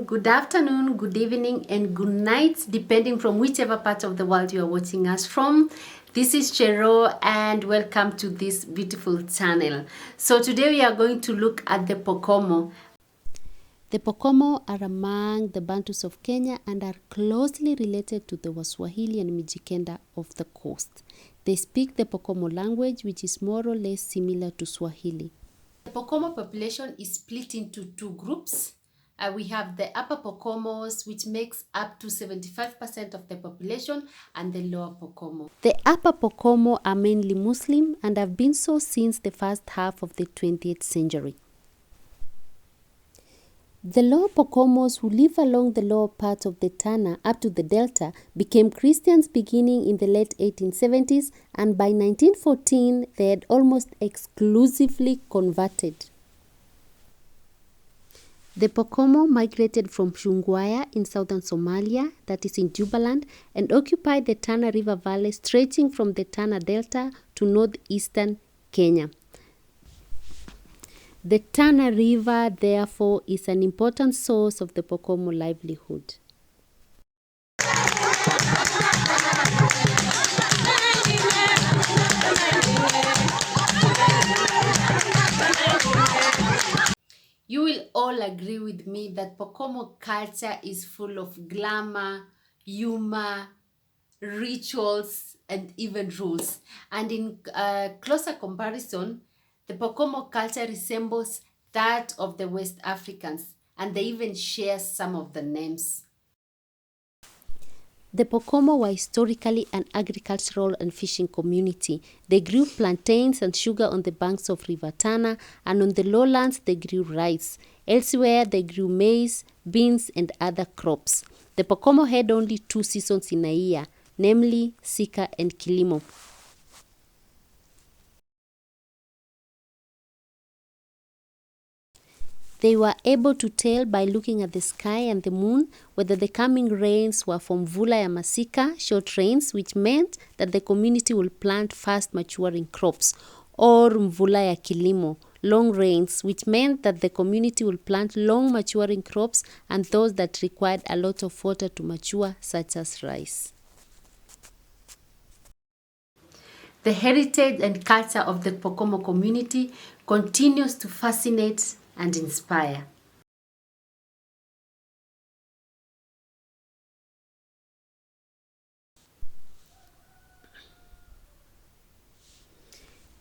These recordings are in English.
good afternoon, good evening, and good night, depending from whichever part of the world you are watching us from. This is Chero, and welcome to this beautiful channel. So today we are going to look at the Pokomo. The Pokomo are among the Bantus of Kenya and are closely related to the Waswahili and Mijikenda of the coast. They speak the Pokomo language, which is more or less similar to Swahili. The Pokomo population is split into two groups. We have the upper Pokomos, which makes up to 75% of the population, and the lower Pokomo. The upper Pokomo are mainly Muslim and have been so since the first half of the 20th century. The lower Pokomos, who live along the lower part of the Tana up to the Delta, became Christians beginning in the late 1870s, and by 1914 they had almost exclusively converted. The Pokomo migrated from Shungwaya in southern Somalia, that is in Jubaland, and occupied the Tana River Valley stretching from the Tana Delta to northeastern Kenya. The Tana River, therefore, is an important source of the Pokomo livelihood. You will all agree with me that Pokomo culture is full of glamour, humor, rituals, and even rules. And in closer comparison, the Pokomo culture resembles that of the West Africans, and they even share some of the names. The Pokomo were historically an agricultural and fishing community. They grew plantains and sugar on the banks of River Tana, and on the lowlands they grew rice. Elsewhere they grew maize, beans, and other crops. The Pokomo had only two seasons in a year, namely Sika and Kilimo. They were able to tell by looking at the sky and the moon whether the coming rains were from Mvula ya Masika, short rains, which meant that the community will plant fast maturing crops, or Mvula ya Kilimo, long rains, which meant that the community will plant long maturing crops and those that required a lot of water to mature, such as rice. The heritage and culture of the Pokomo community continues to fascinate and inspire.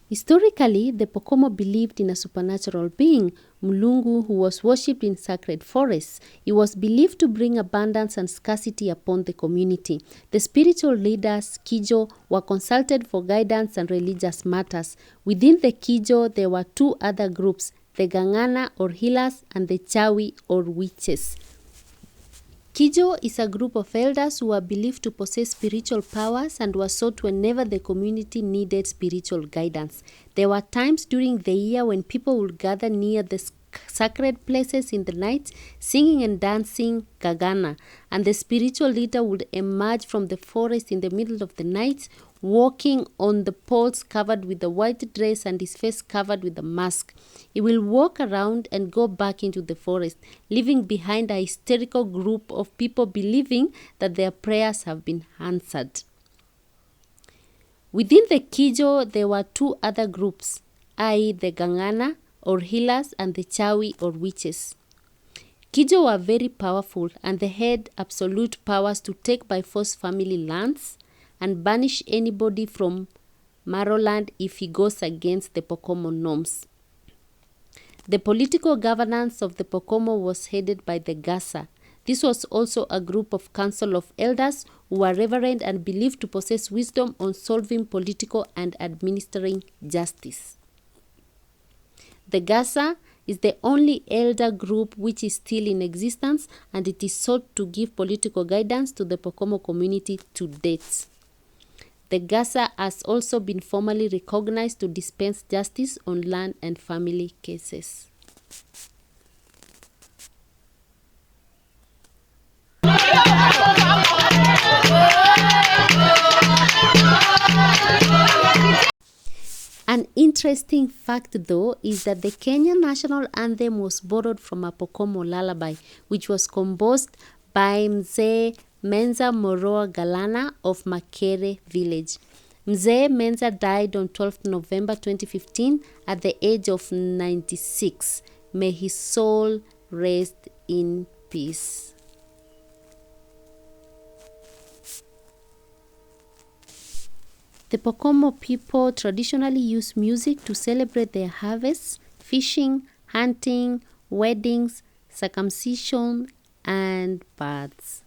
Historically, the Pokomo believed in a supernatural being, Mulungu, who was worshipped in sacred forests. He was believed to bring abundance and scarcity upon the community. The spiritual leaders, Kijo, were consulted for guidance and religious matters. Within the Kijo, there were two other groups, the Gangana or healers and the Chawi or witches. Kijo is a group of elders who are believed to possess spiritual powers and were sought whenever the community needed spiritual guidance. There were times during the year when people would gather near the sacred places in the night, singing and dancing Gagana, and the spiritual leader would emerge from the forest in the middle of the night, walking on the poles covered with a white dress and his face covered with a mask. He will walk around and go back into the forest, leaving behind a hysterical group of people believing that their prayers have been answered. Within the Kijo, there were two other groups, i.e. the Gangana or healers and the Chawi or witches. Kijo were very powerful and they had absolute powers to take by force family lands and banish anybody from Maroland if he goes against the Pokomo norms. The political governance of the Pokomo was headed by the Gasa. This was also a group of council of elders who were reverend and believed to possess wisdom on solving political and administering justice. The Gasa is the only elder group which is still in existence, and it is sought to give political guidance to the Pokomo community to date. The Gasa has also been formally recognized to dispense justice on land and family cases. An interesting fact, though, is that the Kenyan national anthem was borrowed from a Pokomo lullaby, which was composed by Mzee Menza Moroa Galana of Makere village. Mzee Menza died on 12 November 2015 at the age of 96. May his soul rest in peace. The Pokomo people traditionally use music to celebrate their harvests, fishing, hunting, weddings, circumcision, and births.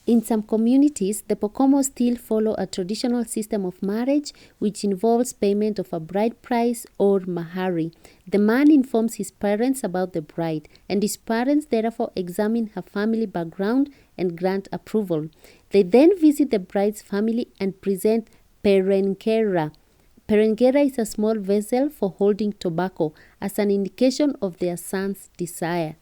In some communities, the Pokomo still follow a traditional system of marriage which involves payment of a bride price or mahari. The man informs his parents about the bride, and his parents therefore examine her family background and grant approval. They then visit the bride's family and present perenkera. Perenkera is a small vessel for holding tobacco as an indication of their son's desire.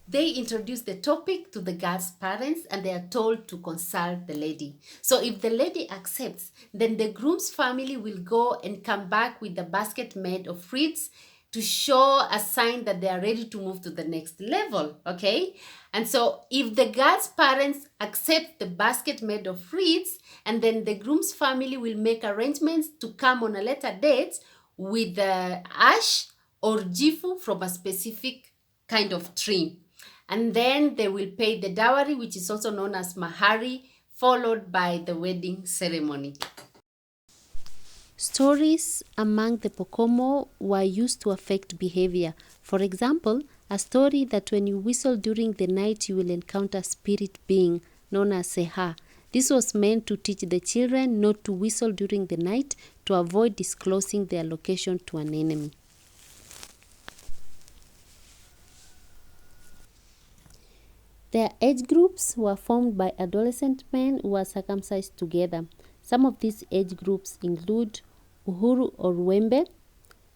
They introduce the topic to the girl's parents and they are told to consult the lady. So if the lady accepts, then the groom's family will go and come back with the basket made of fruits to show a sign that they are ready to move to the next level, okay? And so if the girl's parents accept the basket made of fruits, and then the groom's family will make arrangements to come on a later date with the ash or jifu from a specific kind of tree. And then they will pay the dowry, which is also known as mahari, followed by the wedding ceremony. Stories among the Pokomo were used to affect behavior. For example, a story that when you whistle during the night, you will encounter a spirit being known as Seha. This was meant to teach the children not to whistle during the night to avoid disclosing their location to an enemy. Their age groups were formed by adolescent men who were circumcised together. Some of these age groups include Uhuru or Wembe,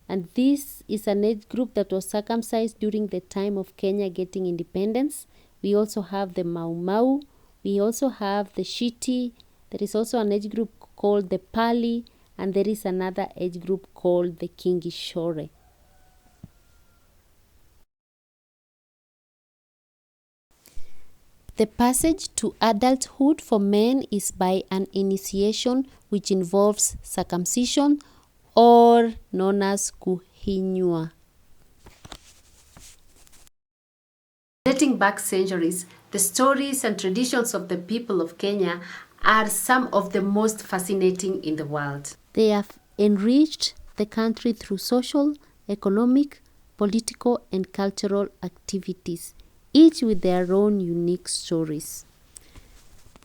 and this is an age group that was circumcised during the time of Kenya getting independence. We also have the Mau Mau, we also have the Shiti, there is also an age group called the Pali, and there is another age group called the Kingishore. The passage to adulthood for men is by an initiation which involves circumcision or known as kuhinywa. Dating back centuries, the stories and traditions of the people of Kenya are some of the most fascinating in the world. They have enriched the country through social, economic, political, and cultural activities, each with their own unique stories.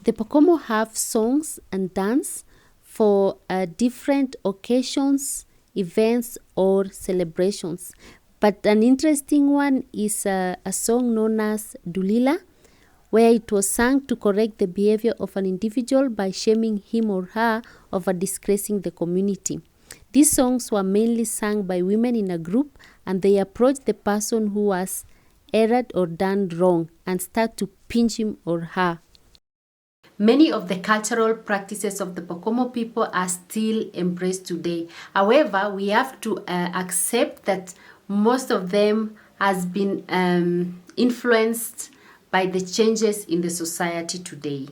The Pokomo have songs and dance for different occasions, events, or celebrations. But an interesting one is a song known as Dulila, where it was sung to correct the behavior of an individual by shaming him or her over disgracing the community. These songs were mainly sung by women in a group, and they approached the person who was erred or done wrong and start to pinch him or her. Many of the cultural practices of the Pokomo people are still embraced today. However, we have to accept that most of them has been influenced by the changes in the society today.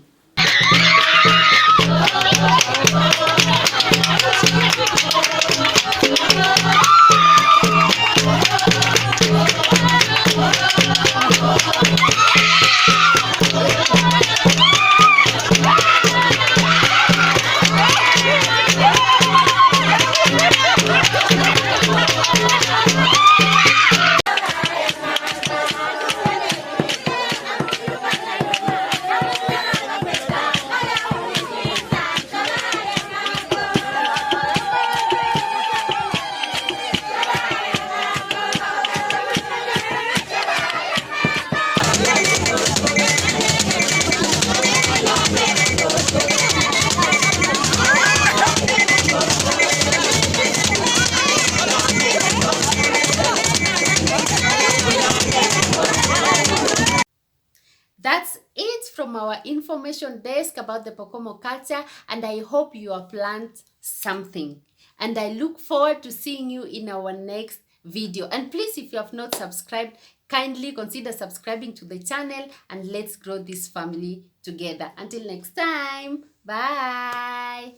our information desk about the Pokomo culture, and I hope you have learned something. And I look forward to seeing you in our next video. And please, if you have not subscribed, kindly consider subscribing to the channel, and let's grow this family together. Until next time, bye.